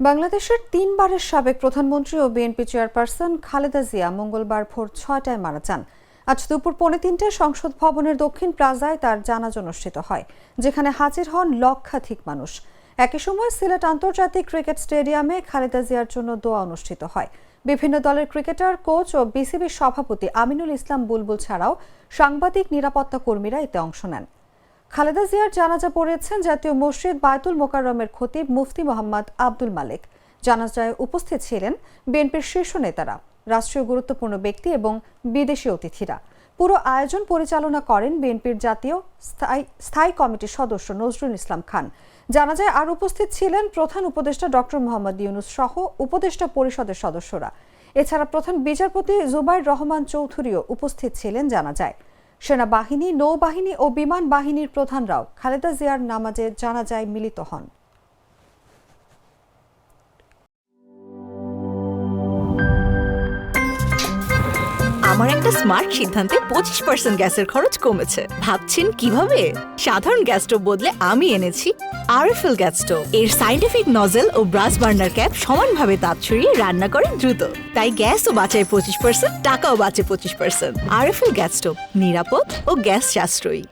বাংলাদেশের তিনবারের সাবেক প্রধানমন্ত্রী ও বিএনপি চেয়ারপারসন খালেদা জিয়া মঙ্গলবার ভোর ৬টায় মারা যান। আজ দুপুর ৩:৩০টায় সংসদ ভবনের দক্ষিণ প্লাজায় তার জানাজা অনুষ্ঠিত হয়, যেখানে হাজির হন লক্ষাধিক মানুষ। একই সময় সিলেট আন্তর্জাতিক ক্রিকেট স্টেডিয়ামে খালেদা জিয়ার জন্য দোয়া অনুষ্ঠিত হয়। বিভিন্ন দলের ক্রিকেটার, কোচ ও বিসিবির সভাপতি আমিনুল ইসলাম বুলবুল ছাড়াও সাংবাদিক, নিরাপত্তা কর্মীরা এতে অংশ নেন। খালেদা জিয়ার জানাজা পড়েছেন জাতীয় মসজিদ বায়তুল মোকাররমের খতিব মুফতি মোহাম্মদ আব্দুল মালেক। জানাজায় উপস্থিত ছিলেন বিএনপির শীর্ষ নেতারা, রাষ্ট্রীয় গুরুত্বপূর্ণ ব্যক্তি এবং বিদেশি অতিথিরা। পুরো আয়োজন পরিচালনা করেন বিএনপির জাতীয় স্থায়ী কমিটির সদস্য নজরুল ইসলাম খান। জানাজায় আর উপস্থিত ছিলেন প্রধান উপদেষ্টা ডক্টর মোহাম্মদ ইউনূস সহ উপদেষ্টা পরিষদের সদস্যরা। এছাড়া প্রধান বিচারপতি জুবাইর রহমান চৌধুরীও উপস্থিত ছিলেন জানাজায়। সেনাবাহিনী, নৌবাহিনী ও বিমান বাহিনীর প্রধানরাও খালেদা জিয়ার নামাজে জানাজায় মিলিত হন। আমার একটা স্মার্ট সিদ্ধান্তে 25% গ্যাসের খরচ কমেছে। ভাবছেন কিভাবে? সাধারণ গ্যাস স্টোভ বদলে আমি এনেছি আরএফএল গ্যাস স্টোভ। এর সাইন্টিফিক নজল ও ব্রাস বার্নার ক্যাপ সমানভাবে তাপ ছড়িয়ে রান্না করে দ্রুত। তাই গ্যাসও বাঁচায় 25%, টাকাও বাঁচে 25%। আরএফএল গ্যাস স্টোভ নিরাপদ ও গ্যাস সাশ্রয়ী।